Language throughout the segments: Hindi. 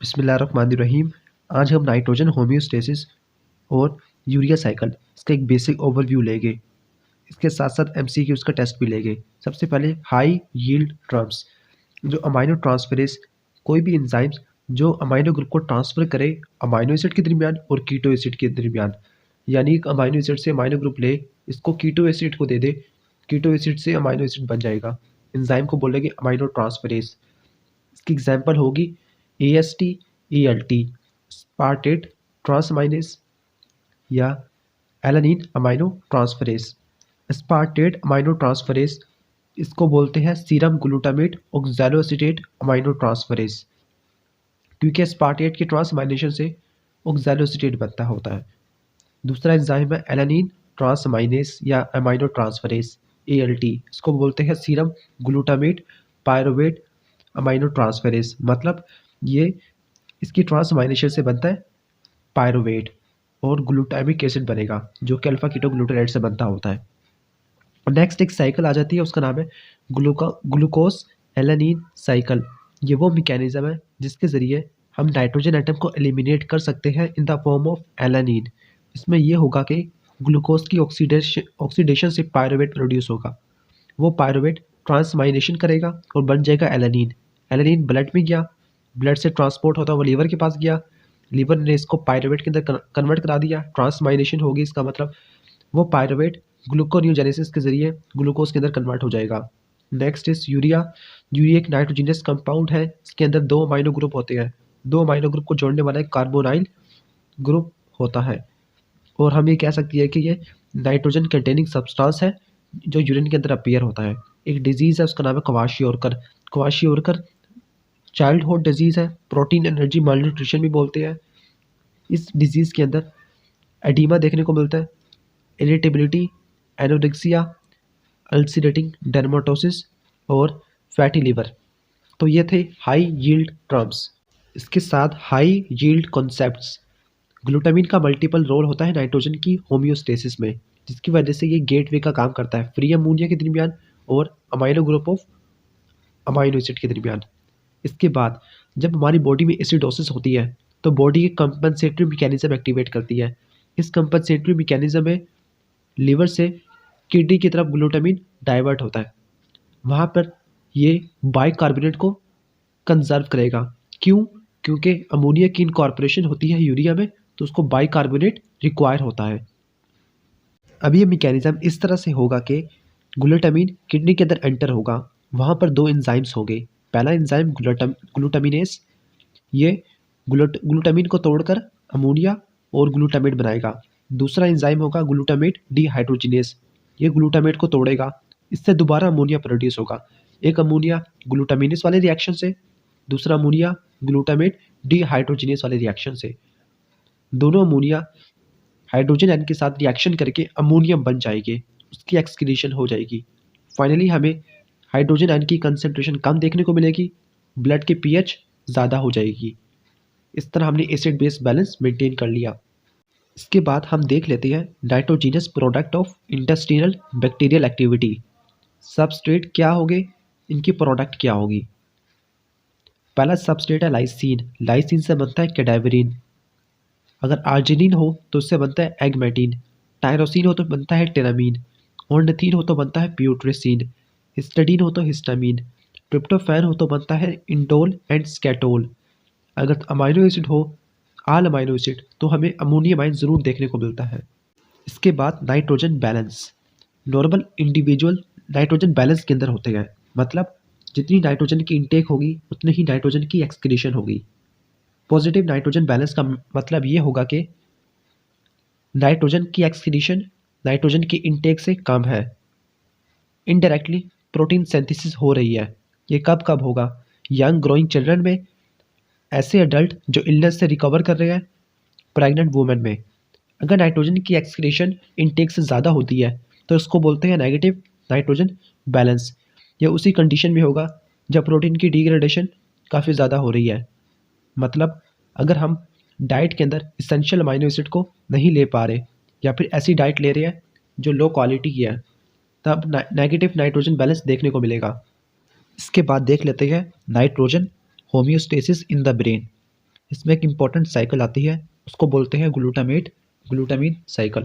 बिस्मिल्लाहिर्रहमानिर्रहीम। आज हम नाइट्रोजन होमियोस्टेसिस और यूरिया साइकिल इसका एक बेसिक ओवरव्यू लेंगे। इसके साथ साथ एमसीक्यूज़ का टेस्ट भी लेंगे। सबसे पहले हाई यील्ड टर्म्स, जो अमाइनो ट्रांसफरेज, कोई भी एंजाइम्स जो अमाइनो ग्रुप को ट्रांसफ़र करे अमाइनो एसिड के दरमियान और कीटो एसिड के दरमियान, यानी एक अमाइनो एसिड से अमाइनो ग्रुप ले, इसको कीटो एसिड को दे दे, कीटो एसिड से अमाइनो एसिड बन जाएगा। एंजाइम को बोलेंगे अमाइनो ट्रांसफरेज। इसकी एग्जाम्पल होगी AST, ELT, स्पार्टेट ट्रांसमाइनेस या alanine amino transferase. Aspartate amino transferase इसको बोलते हैं सीरम ग्लूटामेट ऑक्सैलोएसिटेट अमाइनो ट्रांसफरेज, क्योंकि स्पार्टेट के ट्रांसमाइनेशन से ऑक्सैलोएसिटेट बनता होता है। दूसरा एंजाइम है एलानिन ट्रांसमाइनेस या अमाइनो ट्रांसफरेज ALT, इसको बोलते हैं serum glutamate pyruvate amino transferase. मतलब ये इसकी ट्रांसमाइनेशन से बनता है पायरुवेट और ग्लूटामिक एसिड बनेगा, जो कि अल्फा कीटोग्लूटाराइड से बनता होता है। नेक्स्ट एक साइकिल आ जाती है, उसका नाम है ग्लूकोज एलानिन साइकिल। ये वो मैकेनिज्म है जिसके ज़रिए हम नाइट्रोजन एटम को एलिमिनेट कर सकते हैं in the form of alanine. इसमें यह होगा कि ग्लूकोज की ऑक्सीडेशन से पायरुवेट प्रोड्यूस होगा। वो पायरुवेट ट्रांसमाइनेशन करेगा और बन जाएगा एलानिन। एलानिन ब्लड में गया, ब्लड से ट्रांसपोर्ट होता हुआ लीवर के पास गया, लीवर ने इसको पायरुवेट के अंदर कन्वर्ट करा दिया, ट्रांसमाइनेशन होगी। इसका मतलब वो पायरुवेट ग्लूकोनियोजेनेसिस के जरिए ग्लूकोज के अंदर कन्वर्ट हो जाएगा। Next is urea. यूरिया एक नाइट्रोजनस कंपाउंड है, इसके अंदर दो अमाइनो ग्रुप होते हैं। दो अमाइनो ग्रुप को जोड़ने वाला एक कार्बोनाइल ग्रुप होता है, और हम ये कह सकते हैं कि ये नाइट्रोजन कंटेनिंग सब्सटेंस है जो यूरिन के अंदर अपीयर होता है। एक डिजीज़ है, उसका नाम है क्वाशियोरकर। क्वाशियोरकर चाइल्डहुड डिजीज़ है, प्रोटीन एनर्जी मालन्यूट्रिशन भी बोलते हैं। इस डिजीज़ के अंदर एडीमा देखने को मिलता है, इरिटेबिलिटी, एनोरेक्सिया, अल्सरेटिंग डर्माटोसिस और फैटी लिवर। तो ये थे हाई यील्ड टर्म्स। इसके साथ हाई यील्ड कॉन्सेप्ट्स। ग्लूटामिन का मल्टीपल रोल होता है नाइट्रोजन की होमियोस्टेसिस में, जिसकी वजह से ये गेटवे का काम करता है फ्री अमोनिया के दरमियान और amino group of amino acid के दरमियान। इसके बाद जब हमारी बॉडी में एसिडोसिस होती है तो बॉडी एक कंपनसेटरी मैकेनिज्म एक्टिवेट करती है। इस कंपनसेटरी मैकेनिज्म में लीवर से किडनी की तरफ ग्लूटामिन डाइवर्ट होता है। वहाँ पर ये बाइकार्बोनेट को कंजर्व करेगा। क्यों? क्योंकि अमोनिया की इनकॉर्पोरेशन होती है यूरिया में, तो उसको बाइकार्बोनेट रिक्वायर होता है। अब ये मैकेनिज्म इस तरह से होगा कि ग्लूटामिन किडनी के अंदर एंटर होगा। वहाँ पर दो एंजाइम्स होंगे। पहला एंजाइम ग्लूटामिनेस, ये ग्लूटामिन को तोड़कर अमोनिया और ग्लूटामेट बनाएगा। दूसरा एंजाइम होगा ग्लूटामेट डिहाइड्रोजिनेस, ये ग्लूटामेट को तोड़ेगा, इससे दोबारा अमोनिया प्रोड्यूस होगा। एक अमोनिया ग्लूटामिनेस वाले रिएक्शन से, दूसरा अमोनिया ग्लूटामेट डिहाइड्रोजिनेस वाले रिएक्शन से। दोनों अमोनिया हाइड्रोजन आयन के साथ रिएक्शन करके अमोनियम बन जाएंगे, उसकी एक्सक्रीशन हो जाएगी। फाइनली हमें हाइड्रोजन आयन की कंसंट्रेशन कम देखने को मिलेगी, ब्लड की पीएच ज़्यादा हो जाएगी। इस तरह हमने एसिड बेस बैलेंस मेंटेन कर लिया। इसके बाद हम देख लेते हैं nitrogenous product of intestinal bacterial activity. Substrate क्या होंगे, इनकी प्रोडक्ट क्या होगी। पहला सबस्ट्रेट है लाइसिन। लाइसिन से बनता है कैडावरिन। अगर आर्जिनिन हो तो उससे बनता है एगमेटिन। टायरोसिन हो तो बनता है टेरामीन। ऑर्निथिन हो तो बनता है प्यूट्रेसिन। हिस्टडीन हो तो हिस्टामीन। ट्रिप्टोफैन हो तो बनता है इंडोल एंड स्केटोल। अगर अमाइनो एसिड हो, आल अमाइनो एसिड, तो हमें अमोनियम आयन ज़रूर देखने को मिलता है। इसके बाद nitrogen balance. Normal individual nitrogen balance के अंदर होते हैं, मतलब जितनी नाइट्रोजन की इंटेक होगी उतनी ही नाइट्रोजन की एक्सक्रीशन होगी। पॉजिटिव नाइट्रोजन बैलेंस का मतलब ये होगा कि नाइट्रोजन की एक्सक्रीशन नाइट्रोजन की इंटेक से कम है। इनडायरेक्टली प्रोटीन सिंथेसिस हो रही है। ये कब कब होगा? यंग ग्रोइंग चिल्ड्रन में, ऐसे अडल्ट जो इलनेस से रिकवर कर रहे हैं, प्रेग्नेंट वुमेन में। अगर नाइट्रोजन की एक्सक्रीशन इंटेक से ज़्यादा होती है तो इसको बोलते हैं नेगेटिव नाइट्रोजन बैलेंस। यह उसी कंडीशन में होगा जब प्रोटीन की डिग्रेडेशन काफ़ी ज़्यादा हो रही है। मतलब अगर हम डाइट के अंदर इसेंशियल अमाइनो एसिड को नहीं ले पा रहे, या फिर ऐसी डाइट ले रहे हैं जो लो क्वालिटी की है, तब नेगेटिव नाइट्रोजन बैलेंस देखने को मिलेगा। इसके बाद देख लेते हैं nitrogen homeostasis in the brain. इसमें एक इम्पॉर्टेंट साइकिल आती है, उसको बोलते हैं glutamate glutamine cycle.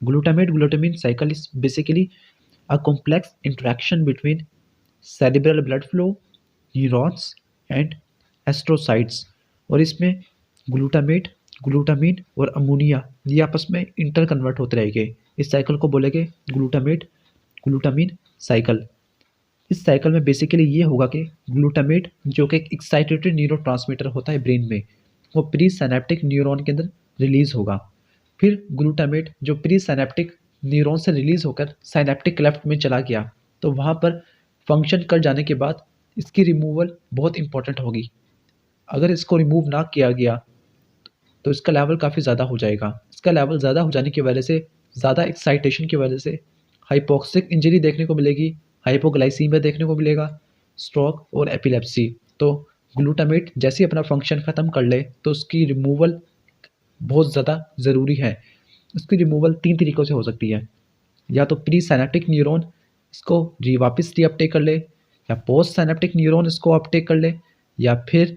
Glutamate glutamine cycle is basically a complex interaction between cerebral blood flow, neurons and astrocytes। और इसमें ग्लूटामेट ग्लूटामीन और अमोनिया ये आपस में इंटर कन्वर्ट होते रहेंगे। इस साइकिल को बोलेंगे ग्लूटामेट ग्लूटामीन साइकिल। इस साइकिल में बेसिकली ये होगा कि ग्लूटामेट जो कि एक एक्साइटेटरी न्यूरोट्रांसमीटर होता है ब्रेन में, वो प्री साइनेप्टिक न्यूरॉन के अंदर रिलीज होगा। फिर ग्लूटामेट जो प्री साइनेप्टिक न्यूरॉन से रिलीज होकर साइनेप्टिक क्लेफ्ट में चला गया, तो वहाँ पर फंक्शन कर जाने के बाद इसकी रिमूवल बहुत इंपॉर्टेंट होगी। अगर इसको रिमूव ना किया गया तो इसका लेवल काफ़ी ज़्यादा हो जाएगा। इसका लेवल ज़्यादा हो जाने की वजह से, ज़्यादा एक्साइटेशन की वजह से हाइपोक्सिक इंजरी देखने को मिलेगी, हाइपोग्लाइसीमिया देखने को मिलेगा, स्ट्रोक और एपिलेप्सी। तो ग्लूटामेट जैसे ही अपना फंक्शन ख़त्म कर ले तो उसकी रिमूवल बहुत ज़्यादा ज़रूरी है। इसकी रिमूवल 3 तरीक़ों से हो सकती है। या तो प्री साइनेप्टिक न्यूरॉन इसको वापस रीअपटेक कर ले, या पोस्ट साइनेप्टिक न्यूरॉन इसको अपटेक कर ले, या फिर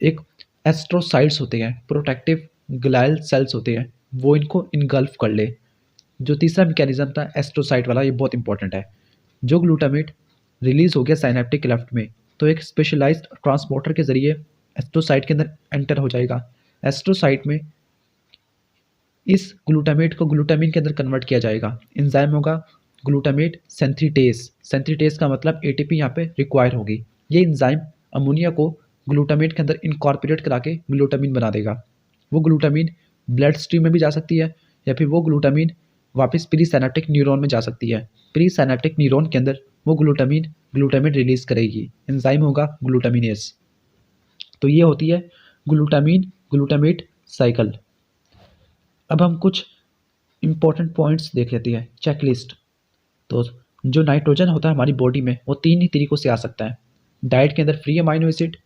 एक एस्ट्रोसाइट्स होते हैं, प्रोटेक्टिव ग्लाइल सेल्स होते हैं, वो इनको इनगल्फ कर ले। जो तीसरा मैकेनिज्म था एस्ट्रोसाइट वाला, ये बहुत इंपॉर्टेंट है। जो ग्लूटामेट रिलीज हो गया साइनेप्टिक क्लेफ्ट में, तो एक स्पेशलाइज्ड ट्रांसपोर्टर के जरिए एस्ट्रोसाइट के अंदर एंटर हो जाएगा। एस्ट्रोसाइट में इस ग्लूटामेट को ग्लूटामीन के अंदर कन्वर्ट किया जाएगा। एंजाइम होगा ग्लूटामेट सिंथेटेस। सिंथेटेस का मतलब एटीपी यहाँ पे रिक्वायर होगी। ये एंजाइम अमोनिया को ग्लूटामेट के अंदर इनकॉर्पोरेट करा के ग्लूटामीन बना देगा। वो ग्लूटामीन ब्लड स्ट्रीम में भी जा सकती है, या फिर वो ग्लूटामीन वापस प्री साइनेप्टिक न्यूरॉन में जा सकती है। प्री साइनेप्टिक न्यूरॉन के अंदर वो ग्लूटामीन रिलीज करेगी। एंजाइम होगा ग्लूटामिनेस। तो ये होती है ग्लूटामीन ग्लूटामेट साइकिल। अब हम कुछ इंपॉर्टेंट पॉइंट्स देख लेते हैं। चेकलिस्ट। तो जो नाइट्रोजन होता है हमारी बॉडी में, वो 3 ही तरीक़ों से आ सकता है। डाइट के अंदर free amino acid,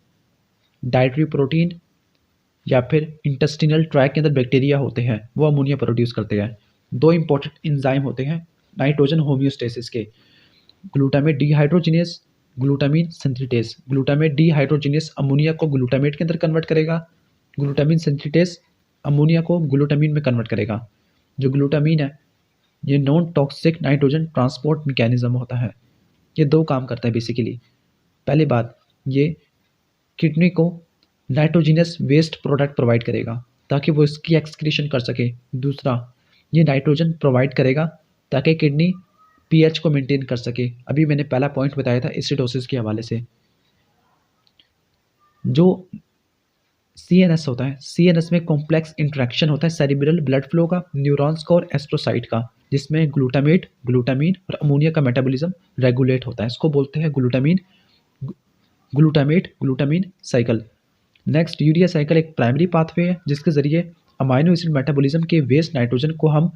dietary protein, या फिर इंटेस्टिनल ट्रैक के अंदर बैक्टीरिया होते हैं, वो अमोनिया प्रोड्यूस करते हैं। 2 इंपॉर्टेंट एंजाइम होते हैं नाइट्रोजन होम्योस्टेसिस के, glutamate dehydrogenase, glutamine synthetase. Glutamate dehydrogenase ammonia को ग्लूटामेट के अंदर कन्वर्ट करेगा, ग्लूटामीन सिंथेटेस अमोनिया को ग्लूटामीन में कन्वर्ट करेगा। जो ग्लूटामीन है ये non toxic nitrogen transport mechanism होता है। ये 2 काम करता है बेसिकली। पहली बात, ये किडनी को नाइट्रोजिनस वेस्ट प्रोडक्ट प्रोवाइड करेगा ताकि वो इसकी एक्सक्रीशन कर सके। दूसरा, ये नाइट्रोजन प्रोवाइड करेगा ताकि किडनी पीएच को मेंटेन कर सके। अभी मैंने पहला पॉइंट बताया था एसिडोसिस के हवाले से। जो सीएनएस होता है, सीएनएस में कॉम्प्लेक्स इंटरेक्शन होता है सेरिब्रल ब्लड फ्लो का, न्यूरॉन्स का और एस्ट्रोसाइट का, जिसमें ग्लूटामेट ग्लूटामीन और अमोनिया का मेटाबॉलिज्म रेगुलेट होता है। इसको बोलते हैं glutamate glutamine cycle. Next, urea cycle एक प्राइमरी पाथवे है जिसके जरिए अमाइनो एसिड मेटाबॉलिज्म के वेस्ट नाइट्रोजन को हम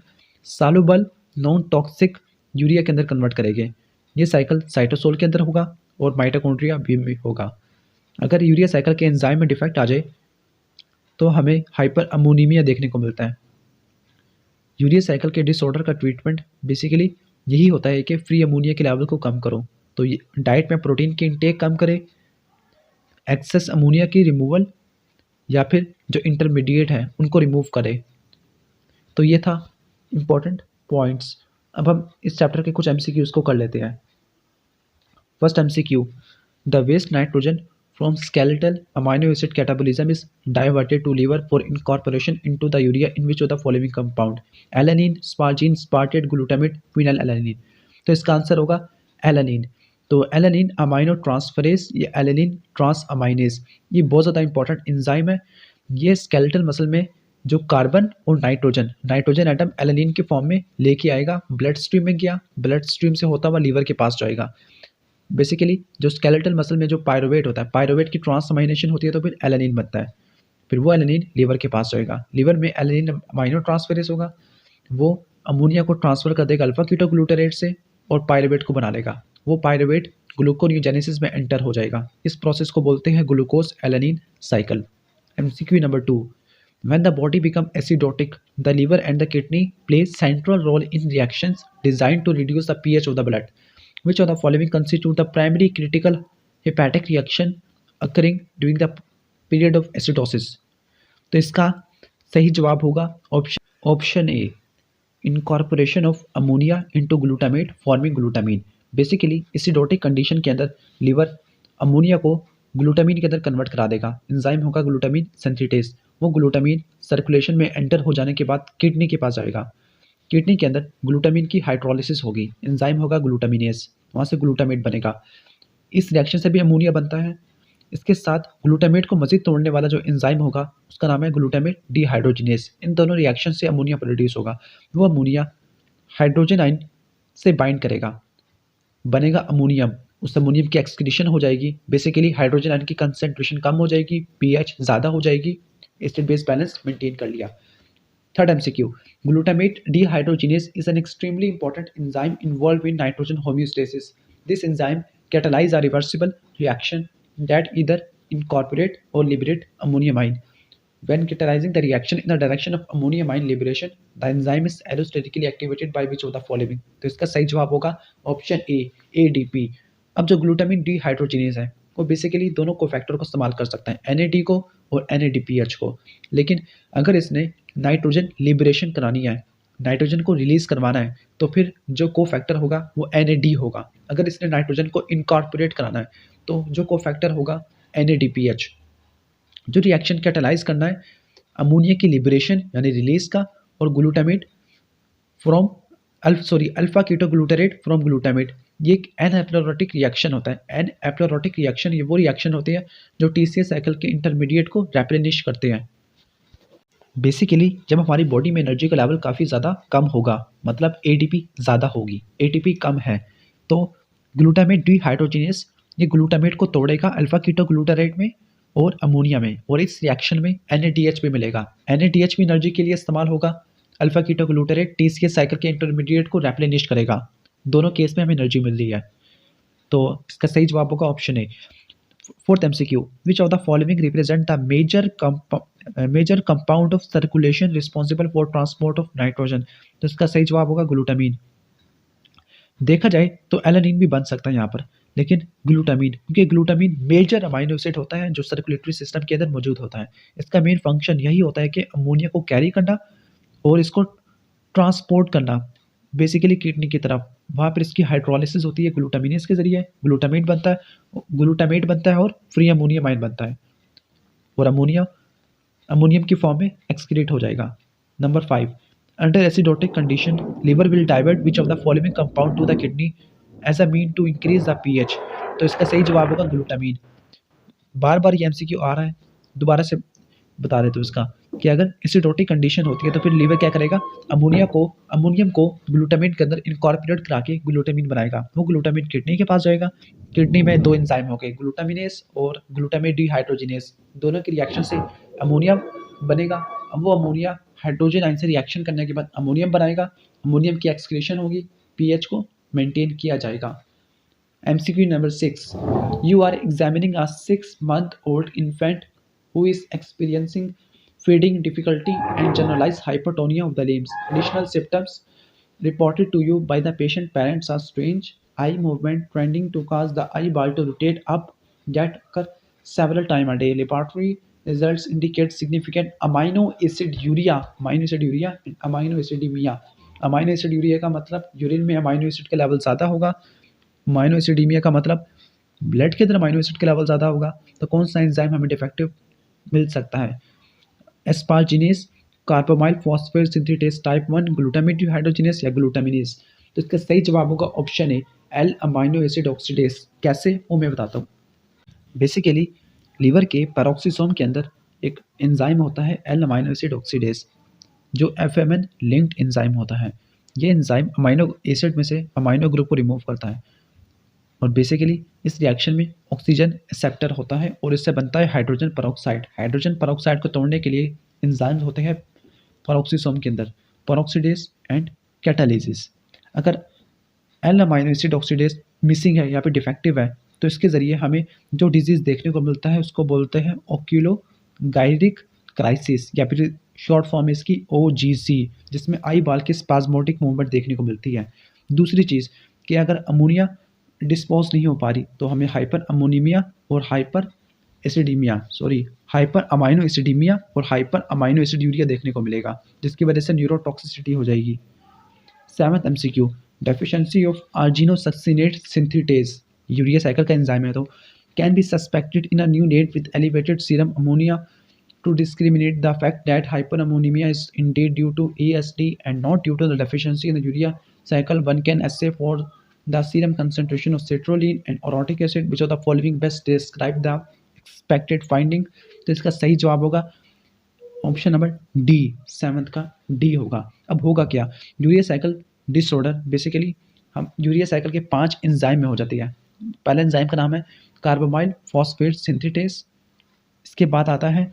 सॉल्युबल नॉन टॉक्सिक यूरिया के अंदर कन्वर्ट करेंगे। ये साइकिल साइटोसोल के अंदर होगा और माइटोकॉन्ड्रिया भी होगा। अगर यूरिया साइकिल के एंजाइम में डिफेक्ट आ जाए तो हमें हाइपर अमोनीमिया देखने को मिलता है। यूरिया साइकिल के डिसऑर्डर का ट्रीटमेंट बेसिकली यही होता है कि फ्री अमोनिया के लेवल को कम करो। तो डाइट में प्रोटीन की इंटेक कम करें, एक्सेस अमोनिया की रिमूवल, या फिर जो इंटरमीडिएट हैं उनको रिमूव करें। तो ये था इम्पोर्टेंट पॉइंट्स। अब हम इस चैप्टर के कुछ एमसीक्यूज़ को कर लेते हैं। First MCQ, the waste nitrogen from skeletal amino acid catabolism is diverted to liver for incorporation into the urea in which of the following compound: alanine, spargine, spartate, glutamate, phenylalanine। तो इसका आंसर होगा एलानिन। तो एलानिन अमाइनो ट्रांसफरेज या एलानिन ट्रांस अमाइनेज, ये बहुत ज़्यादा इंपॉर्टेंट एंजाइम है। ये स्केलेटल मसल में जो कार्बन और नाइट्रोजन एटम एलानिन के फॉर्म में लेके आएगा, ब्लड स्ट्रीम में गया, ब्लड स्ट्रीम से होता हुआ लीवर के पास जाएगा। बेसिकली जो स्केलेटल मसल में जो पायरुवेट होता है, पायरुवेट की ट्रांसअमाइनेशन होती है तो फिर एलानिन बनता है। फिर वो एलानिन लीवर के पास जाएगा, लीवर में एलानिन अमाइनो ट्रांसफरेज होगा, वो अमोनिया को ट्रांसफर कर देगा अल्फा कीटोग्लूटारेट से और पायरुवेट को बना लेगा। वो पायरुवेट ग्लूकोनियोजेनेसिस में एंटर हो जाएगा। इस प्रोसेस को बोलते हैं glucose alanine cycle. MCQ number 2, when the body become acidotic, the liver and the kidney play central role in reactions designed to reduce the pH of the blood. Which of the following constitute the primary critical hepatic reaction occurring during the period of acidosis. तो इसका सही जवाब होगा option A, incorporation of ammonia into glutamate forming glutamine. Basically acidotic condition के अंदर लीवर अमोनिया को ग्लूटामीन के अंदर कन्वर्ट करा देगा। एंजाइम होगा ग्लूटामीन सिंथेटेस। वो ग्लूटामीन सर्कुलेशन में एंटर हो जाने के बाद किडनी के पास जाएगा। किडनी के अंदर ग्लूटामीन की हाइड्रोलिसिस होगी, एंजाइम होगा ग्लूटामिनेस, वहाँ से ग्लूटामेट बनेगा। इस रिएक्शन से भी अमोनिया बनता है। इसके साथ ग्लूटामेट को मजीद तोड़ने वाला जो एंजाइम होगा उसका नाम है ग्लूटामेट डिहाइड्रोजिनेस। इन दोनों रिएक्शन से अमोनिया प्रोड्यूस होगा। वो अमोनिया हाइड्रोजन आयन से बाइंड करेगा, बनेगा अमोनियम। उस अमोनियम की एक्सक्रीशन हो जाएगी। बेसिकली हाइड्रोजन आयन की कंसंट्रेशन कम हो जाएगी, पीएच ज़्यादा हो जाएगी। एसिड बेस बैलेंस मेंटेन कर लिया। Third MCQ, glutamate dehydrogenase is an extremely important enzyme involved in nitrogen homeostasis. This enzyme catalyzes a reversible reaction that either incorporate or liberate ammoniamine. When catalyzing the reaction in the direction of ammoniamine liberation, the enzyme is allostatically activated by which of the following? तो इसका सही जवाब होगा ऑप्शन ए, ADP। अब जो ग्लूटामिन डिहाइड्रोजिनेज है वो बेसिकली दोनों कोफैक्टर को इस्तेमाल कर सकता है, NAD को और NADPH को। लेकिन अगर इसने नाइट्रोजन लिबरेशन करानी है, नाइट्रोजन को रिलीज करवाना है, तो फिर जो कोफैक्टर होगा वो NAD होगा। अगर इसने नाइट्रोजन को इनकॉर्पोरेट कराना है तो जो कोफैक्टर होगा NADPH। जो रिएक्शन कैटालाइज करना है अमोनिया की लिबरेशन यानी रिलीज का और glutamate from alpha ketoglutarate from glutamate. ये एक एनएप्लोरोटिक रिएक्शन होता है। एनएप्लोरोटिक रिएक्शन ये वो रिएक्शन होती है जो TCA साइकिल के इंटरमीडिएट को रेप्लेनिश करते हैं। बेसिकली जब हमारी बॉडी में एनर्जी का लेवल काफ़ी ज़्यादा कम होगा, मतलब ADP ज़्यादा होगी, ATP कम है, तो ग्लूटामेट डिहाइड्रोजिनेस ये ग्लूटामेट को तोड़ेगा अल्फा कीटोग्लूटारेट में और अमोनिया में, और इस रिएक्शन में NADH भी मिलेगा। NADH भी एनर्जी के लिए इस्तेमाल होगा। अल्फा कीटोग्लूटारेट TCA साइकिल के इंटरमीडिएट को रेप्लेनिश करेगा। दोनों केस में हमें एनर्जी मिल रही है। तो इसका सही जवाब होगा option A. Fourth MCQ, which of the following represent the major compound of circulation responsible for transport of nitrogen? तो इसका सही जवाब होगा ग्लूटामीन। देखा जाए तो एलानिन भी बन सकता है यहाँ पर, लेकिन ग्लूटामीन, क्योंकि ग्लूटामीन मेजर अमाइनो एसिड होता है जो सर्कुलेटरी सिस्टम के अंदर मौजूद होता है। इसका मेन फंक्शन यही होता है कि अमोनिया को कैरी करना और इसको ट्रांसपोर्ट करना बेसिकली किडनी की तरफ। वहाँ पर इसकी हाइड्रोलिसिस होती है ग्लूटामिनेस के जरिए, ग्लूटामेट बनता है और फ्री अमोनियम आयन बनता है, और अमोनियम की फॉर्म में एक्सक्रीट हो जाएगा। Number 5, under acidotic condition liver will divert which of the following compound to the kidney as a mean to increase the pH. तो इसका सही जवाब होगा ग्लूटामीन। बार बार ये MCQ आ रहा है, दोबारा से बता देते हो इसका कि अगर एसिडोटिक कंडीशन होती है तो फिर लीवर क्या करेगा, अमोनियम को ग्लूटामिन के अंदर इनकॉर्पोरेट करा के ग्लूटामिन बनाएगा। वो ग्लूटामिन किडनी के पास जाएगा। किडनी में दो एंजाइम हो गए, ग्लूटामिनेस और ग्लूटामेट डिहाइड्रोजिनेस। दोनों के रिएक्शन से अमोनिया बनेगा। अब वो अमोनिया हाइड्रोजन आयन से रिएक्शन करने के बाद अमोनियम बनाएगा। अमोनियम की एक्सक्रीशन होगी, पीएच को मेंटेन किया जाएगा। MCQ number 6, you are examining a 6-month-old infant who is experiencing feeding difficulty and generalized hypertonia of the limbs. Additional symptoms reported to you by the patient parents are strange eye movement trending to cause the eyeball to rotate up that occur several times a day. Laboratory results indicate significant amino acid urea and amino acidemia. Amino acid urea का मतलब यूरिन में अमाइनो एसिड का लेवल ज़्यादा होगा। अमाइनो एसिडीमिया का मतलब ब्लड के अंदर अमाइनो एसिड का लेवल ज़्यादा होगा। तो कौन सा एंजाइम हमें डिफेक्टिव मिल सकता है? Asparaginase, carbamoyl phosphate synthetase type 1, glutamate dehydrogenase या ग्लूटामिनेस। तो इसका सही जवाब होगा option A, L amino acid oxidase. कैसे वो मैं बताता हूँ। बेसिकली लीवर के पैरोक्सिसोम के अंदर एक एंजाइम होता है एल अमाइनो एसिड ऑक्सीडेस, जो FMN लिंक्ड एंजाइम होता है। ये एंजाइम अमाइनो एसिड में से अमाइनो ग्रुप को रिमूव करता है, और बेसिकली इस रिएक्शन में ऑक्सीजन एक्सेप्टर होता है और इससे बनता है हाइड्रोजन पेरोक्साइड। हाइड्रोजन पेरोक्साइड को तोड़ने के लिए एंजाइम्स होते हैं पैरोक्सिसोम के अंदर, पेरोक्सीडेस एंड कैटालिसिस। अगर L amino acid oxidase missing है या फिर डिफेक्टिव है तो इसके ज़रिए हमें जो डिजीज़ देखने को मिलता है उसको बोलते हैं ओक्यूलोगाइरिक क्राइसिस, या फिर शॉर्ट फॉर्म इसकी OGC, जिसमें आई बाल की स्पाज्मोटिक मूवमेंट देखने को मिलती है। दूसरी चीज़ कि अगर अमोनिया डिस्पोज नहीं हो पा रही तो हमें हाइपर अमोनीमिया और हाइपर हाइपर अमाइनो एसिडीमिया और हाइपर अमाइनो एसिड यूरिया देखने को मिलेगा, जिसकी वजह से न्यूरोटॉक्सिसिटी हो जाएगी। 7th MCQ, deficiency of argininosuccinate synthetase, urea cycle का एंजाइम है, तो can be suspected in a neonate with elevated serum ammonia to discriminate the fact that hyperammonemia is indeed due to ASD and not due to the deficiency in the urea cycle. One can assay for the serum concentration of citrulline and orotic acid, which of the following best describe the expected finding. तो इसका सही जवाब होगा ऑप्शन नंबर डी, 7th का डी होगा। अब होगा क्या, यूरिया साइकिल डिसऑर्डर बेसिकली हम यूरिया साइकिल के 5 एंजाइम में हो जाती है। पहला एंजाइम का नाम है कार्बोमाइल फॉस्फेट सिंथेटेज, इसके बाद आता है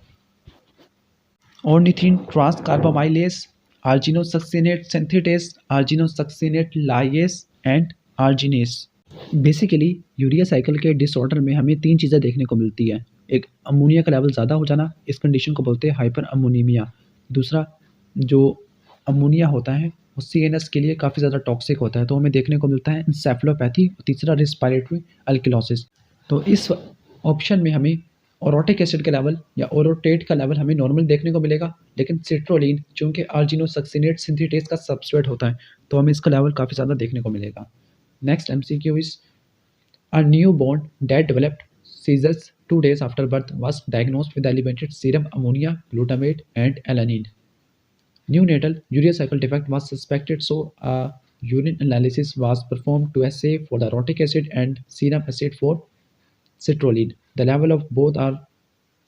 ornithine transcarbamoylase, argininosuccinate synthetase, argininosuccinate lyase and arginase. Basically urea cycle के डिसऑर्डर में हमें 3 चीज़ें देखने को मिलती है। एक, अमोनिया का लेवल ज़्यादा हो जाना, इस कंडीशन को बोलते हैं हाइपर अमोनीमिया। दूसरा, जो अमोनिया होता है वो CNS के लिए काफ़ी ज़्यादा टॉक्सिक होता है, तो हमें देखने को मिलता है इंसेफेलोपैथी। तीसरा, रेस्पिरेटरी अल्किलोसिस। तो इस ऑप्शन में हमें ओरोटिक एसिड का लेवल या ओरोटेट का लेवल हमें नॉर्मल देखने को मिलेगा, लेकिन सिट्रोलिन चूँकि आर्जिनोसक्सिनेट सिंथेटेज का सबस्ट्रेट होता है, तो हमें इसका लेवल काफ़ी ज़्यादा देखने को मिलेगा। Next MCQ is a newborn that developed seizures 2 days after birth was diagnosed with elevated serum ammonia, glutamate and alanine. Neonatal urea cycle defect was suspected, so a urine analysis was performed to assay for the orotic acid and serum acid for citrulline. The level of both are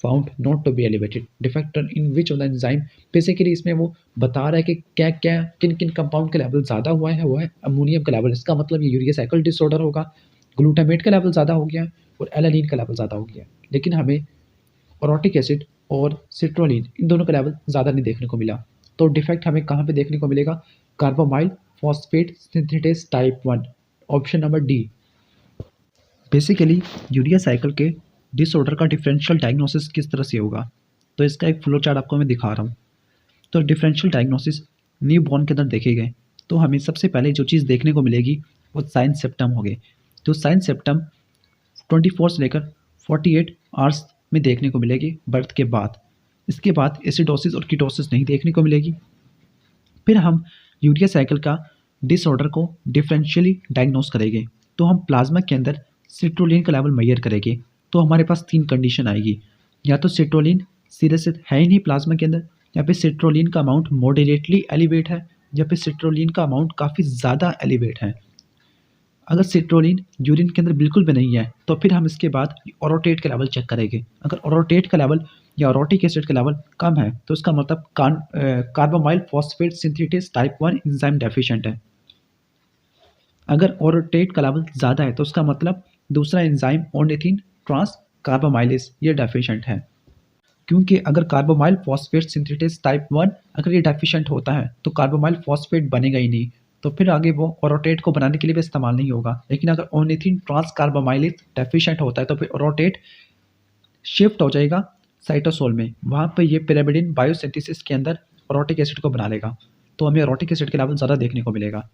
found not to be elevated. Defect in which of the enzyme, basically इसमें वो बता रहा है कि क्या क्या किन किन कंपाउंड का लेवल ज़्यादा हुआ है, वो है अमोनियम का लेवल। इसका मतलब ये यूरिया साइकिल डिसऑर्डर होगा। ग्लूटामेट का लेवल ज़्यादा हो गया और एलानिन का लेवल ज़्यादा हो गया, लेकिन हमें ओरोटिक एसिड और सिट्रोलिन इन दोनों का लेवल ज़्यादा नहीं देखने को मिला। तो डिफेक्ट हमें कहाँ पे देखने को मिलेगा, carbamoyl phosphate synthetase type 1, option number D. Basically urea cycle के डिसऑर्डर का डिफरेंशियल डायग्नोसिस किस तरह से होगा, तो इसका एक फ्लो चार्ट आपको मैं दिखा रहा हूँ। तो डिफरेंशियल डायग्नोसिस न्यू बॉर्न के अंदर देखे गए, तो हमें सबसे पहले जो चीज़ देखने को मिलेगी वो साइन सिम्पटम हो गए। तो साइन सिम्पटम 24 से लेकर 48 आवर्स में देखने को मिलेगी बर्थ के बाद। इसके बाद एसिडोसिस और कीटोसिस नहीं देखने को मिलेगी। फिर हम यूरिया साइकिल का डिसऑर्डर को डिफरेंशियली डायग्नोस करेंगे, तो हम प्लाज्मा के अंदर सिट्रोलिन का लेवल मेजर करेंगे। तो हमारे पास 3 कंडीशन आएगी, या तो सिट्रोलिन सीधे से है ही नहीं प्लाज्मा के अंदर, या फिर सिट्रोलिन का अमाउंट मॉडरेटली एलिवेट है, या फिर सिट्रोलिन का अमाउंट काफ़ी ज़्यादा एलिवेट है। अगर सिट्रोलिन यूरिन के अंदर बिल्कुल भी नहीं है, तो फिर हम इसके बाद ओरोटेट का लेवल चेक करेंगे। अगर ओरोटेट का लेवल या ओरोटिक एसिड का लेवल कम है, तो इसका मतलब carbamoyl phosphate synthetase type 1 enzyme deficient है। अगर ओरोटेट का लेवल ज़्यादा है, तो उसका मतलब दूसरा एंजाइम ऑर्निथिन ट्रांस कार्बोमाइलेज ये डेफिशिएंट है। क्योंकि अगर कार्बोमाइल फॉस्फेट सिंथेटेज टाइप 1 अगर ये डेफिशिएंट होता है, तो कार्बोमाइल फॉस्फेट बनेगा ही नहीं, तो फिर आगे वो ओरोटेट को बनाने के लिए भी इस्तेमाल नहीं होगा। लेकिन अगर ऑर्निथिन ट्रांस कार्बोमाइलेज डेफिशिएंट होता है, तो फिर ओरोटेट शिफ्ट हो जाएगा साइटोसोल में, वहाँ पर ये पिरामिडिन बायोसिंथेसिस के अंदर ओरोटिक एसिड को बना लेगा, तो हमें ओरोटिक एसिड के लेवल ज़्यादा देखने को मिलेगा।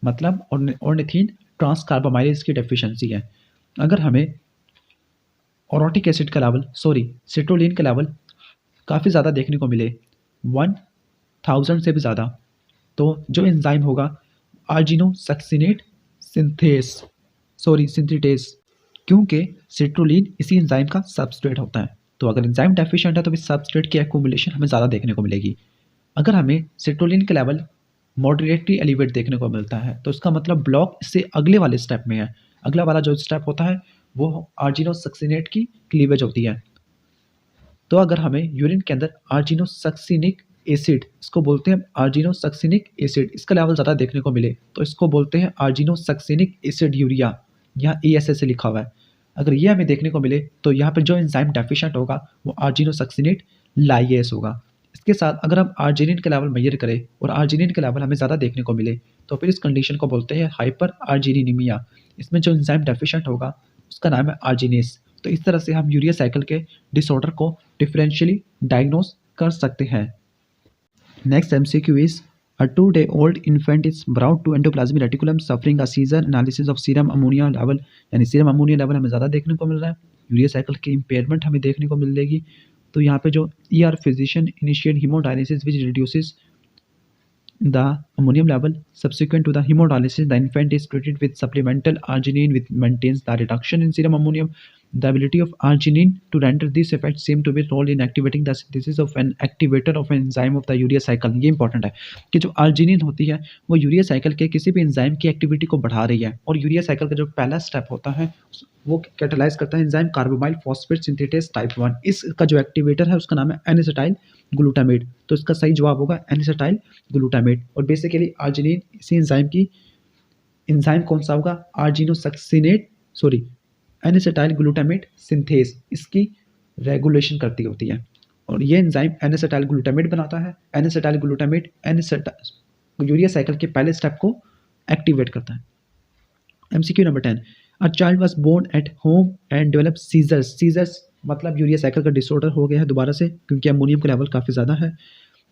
मतलब ऑर्निथिन ट्रांस कार्बोमाइलेज की डेफिशिएंसी है। अगर हमें ओरोटिक एसिड का लेवल सिट्रोलिन का लेवल काफ़ी ज़्यादा देखने को मिले 1000 से भी ज़्यादा, तो जो एंजाइम होगा आर्जिनोसक्सिनेट सिंथेटेज, क्योंकि सिट्रोलिन इसी एंजाइम का सबस्ट्रेट होता है। तो अगर एंजाइम डेफिशिएंट है, तो इस सबस्ट्रेट की एक्यूमुलेशन हमें ज़्यादा देखने को मिलेगी। अगर हमें सिट्रोलिन का लेवल मॉडरेटली एलिवेट देखने को मिलता है, तो इसका मतलब ब्लॉक इससे अगले वाले स्टेप में है। अगला वाला जो स्टेप होता है वो आर्जिनोसक्सिनेट की क्लीवेज होती है। तो अगर हमें यूरिन के अंदर आर्जिनोसक्सिनिक एसिड, इसको बोलते हैं आर्जिनोसक्सिनिक एसिड, इसका लेवल ज़्यादा देखने को मिले, तो इसको बोलते हैं आर्जिनोसक्सिनिक एसिड यूरिया, यहाँ ASA से लिखा हुआ है। अगर ये हमें देखने को मिले, तो यहाँ पर जो एंजाइम डेफिशिएंट होगा वो आर्जिनोसक्सिनेट लाइएस होगा। इसके साथ अगर हम आर्जिनिन का लेवल मेजर करें और आर्जिनिन का लेवल हमें ज़्यादा देखने को मिले, तो फिर इस कंडीशन को बोलते हैं हाइपर आर्जिनिनीमिया। इसमें जो एंजाइम डेफिशिएंट होगा उसका नाम है आर्जिनेस। तो इस तरह से हम यूरिया साइकिल के डिसऑर्डर को डिफरेंशियली डायग्नोस कर सकते हैं। Next MCQ is A 2-day-old infant is brought to endoplasmic reticulum suffering a seizure. Analysis of serum ammonia level, यानी सीरम अमोनिया लेवल हमें ज़्यादा देखने को मिल रहा है। यूरिया साइकिल की इम्पेयरमेंट हमें देखने को मिलेगी तो यहाँ पे जो physician initiate haemodialysis which reduces the ammonium level. Subsequent to the hemodialysis, the infant is treated with supplemental arginine, which maintains the reduction in serum ammonium. The ability of arginine to render this effect seem to be role in activating the synthesis of an activator of an enzyme of the urea cycle. ये इंपॉर्टेंट है कि जो arginine होती है वो यूरिया साइकिल के किसी भी एंजाइम की एक्टिविटी को बढ़ा रही है, और यूरिया साइकिल का जो पहला स्टेप होता है वो कैटालाइज करता है enzyme carbamoyl phosphate synthetase type 1। इसका जो एक्टिवेटर है उसका नाम है एनिसेटाइल ग्लूटामेट। तो इसका सही जवाब होगा एनिसेटाइल ग्लूटामेट। और बेसिकली आर्जिनिन इसी एंजाइम कौन सा होगा, आर्जिनोसक्सिनेट एनिसेटाइल ग्लूटामेट सिंथेस, इसकी रेगुलेशन करती होती है, और ये एंजाइम एनिसेटाइल ग्लूटामेट बनाता है। एनिसेटाइल ग्लूटामेट यूरिया साइकिल के पहले स्टेप को एक्टिवेट करता है। MCQ number 10, a child was born at home and develop seizures मतलब यूरिया साइकिल का डिसऑर्डर हो गया है दोबारा से, क्योंकि अमोनियम का लेवल काफ़ी ज़्यादा है।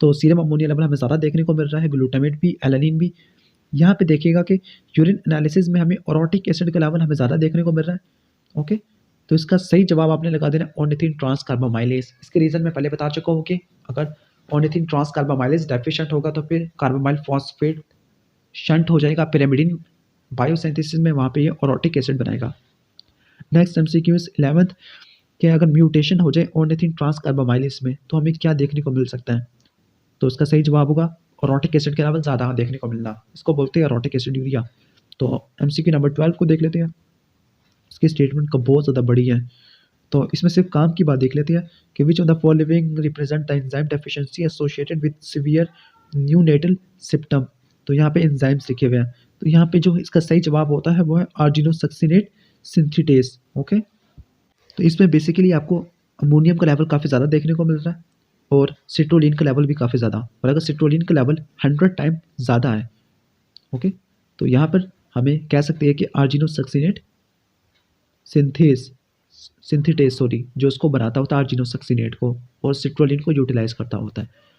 तो सीरम अमोनिया लेवल हमें ज़्यादा देखने को मिल रहा है, ग्लूटामेट भी, एलानिन भी। यहाँ पे देखिएगा कि यूरिन एनालिसिस में हमें ओरोटिक एसिड का लेवल हमें ज़्यादा देखने को मिल रहा है। ओके, तो इसका सही जवाब आपने लगा देना ऑर्निथिन ट्रांसकार्बामाइलेज। इसके रीज़न मैं पहले बता चुका हूँ कि अगर ऑर्निथिन ट्रांसकार्बामाइलेज डेफिशिएंट होगा तो फिर कार्बामाइल फॉस्फेट शंट हो जाएगा, पिरामिडिन बायोसिंथेसिस में वहाँ पे ये ओरोटिक एसिड बनाएगा। नेक्स्ट एमसीक्यू इज 11th कि अगर म्यूटेशन हो जाए ऑर्निथिन ट्रांसकार्बामाइलेज में तो हमें क्या देखने को मिल सकता है। तो इसका सही जवाब होगा ओरोटिक एसिड के लेवल ज़्यादा देखने को मिलना, इसको बोलते हैं ओरोटिक एसिड यूरिया। तो एमसीक्यू नंबर 12 को देख लेते हैं। इसकी स्टेटमेंट का बहुत ज़्यादा बड़ी है, तो इसमें सिर्फ काम की बात देख लेते हैं कि विच of the following represent the enzyme deficiency associated with severe neonatal symptom. तो यहाँ पे एंजाइम्स लिखे हुए हैं, तो यहाँ पे जो इसका सही जवाब होता है वो है आर्जिनोसक्सिनेट सिंथेटेज। ओके, तो इसमें बेसिकली आपको अमोनियम का लेवल काफ़ी ज़्यादा देखने को मिल रहा है और सिट्रोलिन का लेवल भी काफ़ी ज़्यादा, और अगर सिट्रोलिन का लेवल 100 टाइम ज़्यादा है, ओके, तो यहाँ पर हमें कह सकते हैं कि आर्जिनोसक्सिनेट सिंथेटेज जो उसको बनाता होता है आर्जिनोसक्सिनेट को, और सिट्रोलिन को यूटिलाइज करता होता है।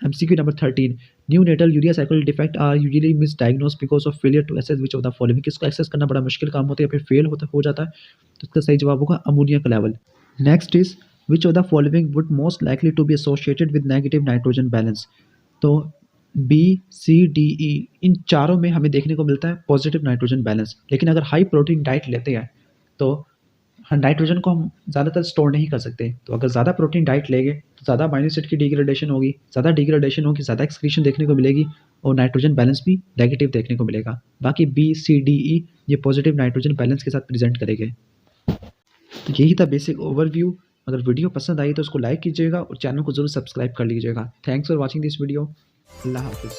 MCQ number 13, neonatal urea cycle defect are usually misdiagnose because of failure to assess which of the following. किसको एक्सेस करना बड़ा मुश्किल काम होता है या फिर फेल हो जाता है, तो इसका सही जवाब होगा अमोनिया का level. Next is which of the following would most likely to be associated with negative nitrogen balance. तो बी सी डी ई इन चारों में हमें देखने को मिलता है पॉजिटिव नाइट्रोजन बैलेंस, लेकिन अगर हाई प्रोटीन डाइट लेते हैं तो नाइट्रोजन को हम ज़्यादातर स्टोर नहीं कर सकते। तो अगर ज़्यादा प्रोटीन डाइट लेंगे तो ज़्यादा अमीनो एसिड की डिग्रेडेशन होगी, ज़्यादा एक्सक्रीशन देखने को मिलेगी, और नाइट्रोजन बैलेंस भी नेगेटिव देखने को मिलेगा। बाकी बी सी डी ई ये पॉजिटिव नाइट्रोजन बैलेंस के साथ प्रेजेंट करेंगे। तो यही था बेसिक ओवरव्यू। अगर वीडियो पसंद आई तो उसको लाइक कीजिएगा और चैनल को जरूर सब्सक्राइब कर लीजिएगा। Thanks for watching this video. अल्लाह हाफिज़।